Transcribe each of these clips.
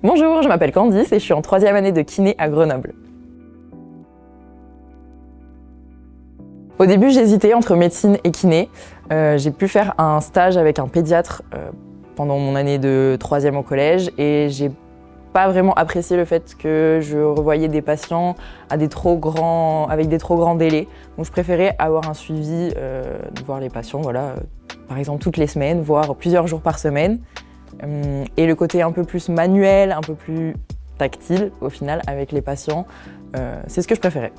Bonjour, je m'appelle Candice et je suis en 3e année de kiné à Grenoble. Au début, j'hésitais entre médecine et kiné. J'ai pu faire un stage avec un pédiatre pendant mon année de 3e au collège et j'ai pas vraiment apprécié le fait que je revoyais des patients avec des trop grands délais. Donc je préférais avoir un suivi, de voir les patients, par exemple toutes les semaines, voire plusieurs jours par semaine. Et le côté un peu plus manuel, un peu plus tactile au final avec les patients, c'est ce que je préférais.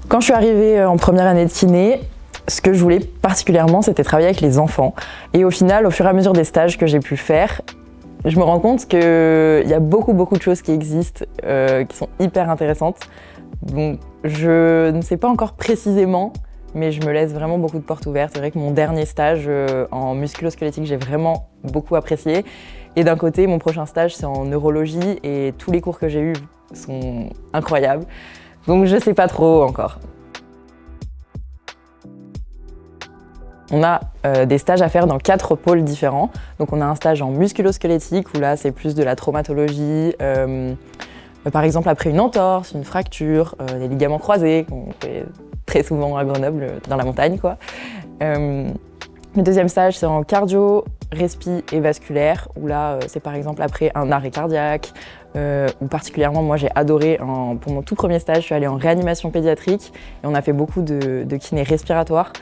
Quand je suis arrivée en première année de kiné, ce que je voulais particulièrement, c'était travailler avec les enfants. Et au final, au fur et à mesure des stages que j'ai pu faire, je me rends compte qu'il y a beaucoup de choses qui existent, qui sont hyper intéressantes. Donc je ne sais pas encore précisément, mais je me laisse vraiment beaucoup de portes ouvertes. C'est vrai que mon dernier stage en musculo-squelettique, j'ai vraiment beaucoup apprécié. Et d'un côté, mon prochain stage, c'est en neurologie et tous les cours que j'ai eus sont incroyables. Donc je sais pas trop encore. On a des stages à faire dans 4 pôles différents. Donc on a un stage en musculo-squelettique où là c'est plus de la traumatologie, par exemple après une entorse, une fracture, des ligaments croisés qu'on fait très souvent à Grenoble dans la montagne quoi. Le deuxième stage c'est en cardio, respi et vasculaire où là c'est par exemple après un arrêt cardiaque ou particulièrement moi j'ai adoré pour mon tout premier stage je suis allée en réanimation pédiatrique et on a fait beaucoup de kiné respiratoire.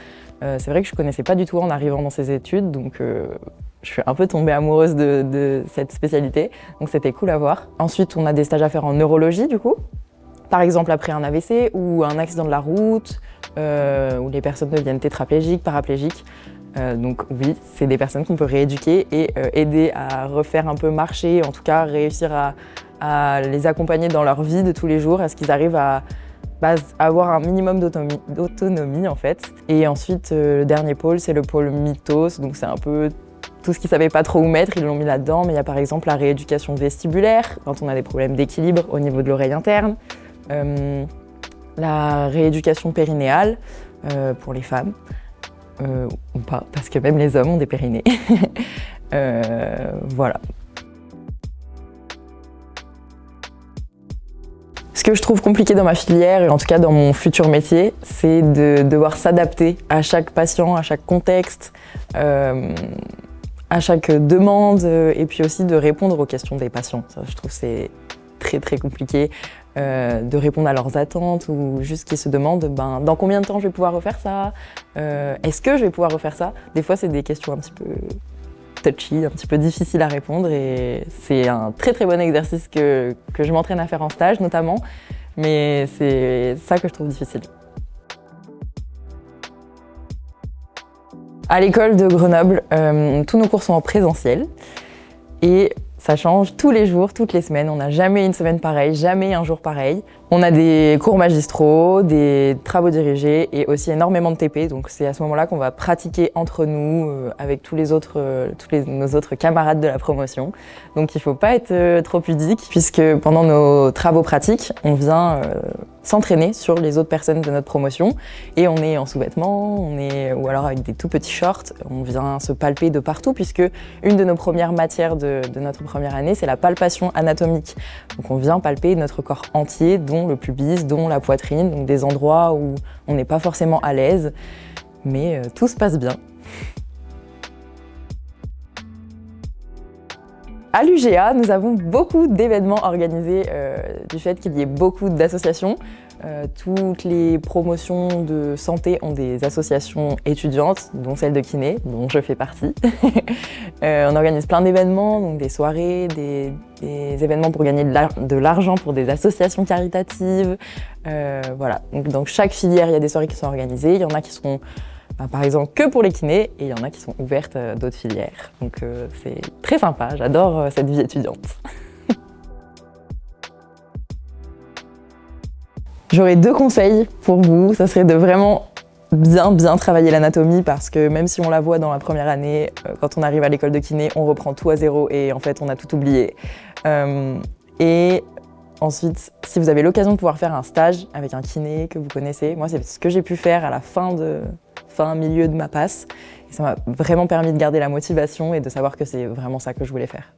C'est vrai que je ne connaissais pas du tout en arrivant dans ces études, donc je suis un peu tombée amoureuse de cette spécialité, donc c'était cool à voir. Ensuite, on a des stages à faire en neurologie du coup, par exemple après un AVC ou un accident de la route, où les personnes deviennent tétraplégiques, paraplégiques. Donc oui, c'est des personnes qu'on peut rééduquer et aider à refaire un peu marcher, en tout cas réussir à les accompagner dans leur vie de tous les jours, à ce qu'ils arrivent à avoir un minimum d'autonomie en fait. Et ensuite, le dernier pôle, c'est le pôle mythos, donc c'est un peu tout ce qu'ils ne savaient pas trop où mettre, ils l'ont mis là-dedans, mais il y a par exemple la rééducation vestibulaire, quand on a des problèmes d'équilibre au niveau de l'oreille interne, la rééducation périnéale pour les femmes, ou pas, parce que même les hommes ont des périnées. Voilà. Ce que je trouve compliqué dans ma filière, et en tout cas dans mon futur métier, c'est de devoir s'adapter à chaque patient, à chaque contexte, à chaque demande, et puis aussi de répondre aux questions des patients. Ça, je trouve que c'est très compliqué de répondre à leurs attentes ou juste qu'ils se demandent dans combien de temps je vais pouvoir refaire ça, est-ce que je vais pouvoir refaire ça. Des fois, c'est des questions un petit peu touchy, un petit peu difficile à répondre et c'est un très bon exercice que je m'entraîne à faire en stage notamment, mais c'est ça que je trouve difficile. À l'école de Grenoble, tous nos cours sont en présentiel et ça change tous les jours, toutes les semaines. On n'a jamais une semaine pareille, jamais un jour pareil. On a des cours magistraux, des travaux dirigés et aussi énormément de TP. Donc c'est à ce moment-là qu'on va pratiquer entre nous avec tous nos autres camarades de la promotion. Donc il ne faut pas être trop pudique puisque pendant nos travaux pratiques, on vient s'entraîner sur les autres personnes de notre promotion et on est en sous-vêtements, ou alors avec des tout petits shorts. On vient se palper de partout puisque une de nos premières matières de notre première année, c'est la palpation anatomique. Donc on vient palper notre corps entier, dont le pubis, dont la poitrine, donc des endroits où on n'est pas forcément à l'aise, mais tout se passe bien. À l'UGA, nous avons beaucoup d'événements organisés du fait qu'il y ait beaucoup d'associations. Toutes les promotions de santé ont des associations étudiantes, dont celle de kiné, dont je fais partie. On organise plein d'événements, donc des soirées, des événements pour gagner de l'argent pour des associations caritatives. Voilà. Donc, dans chaque filière, il y a des soirées qui sont organisées. Il y en a qui seront par exemple que pour les kinés et il y en a qui sont ouvertes à d'autres filières. Donc c'est très sympa, j'adore cette vie étudiante. J'aurais 2 conseils pour vous, ça serait de vraiment bien travailler l'anatomie parce que même si on la voit dans la première année, quand on arrive à l'école de kiné, on reprend tout à zéro et en fait on a tout oublié. Et ensuite, si vous avez l'occasion de pouvoir faire un stage avec un kiné que vous connaissez, moi c'est ce que j'ai pu faire à la fin fin milieu de ma passe. Et ça m'a vraiment permis de garder la motivation et de savoir que c'est vraiment ça que je voulais faire.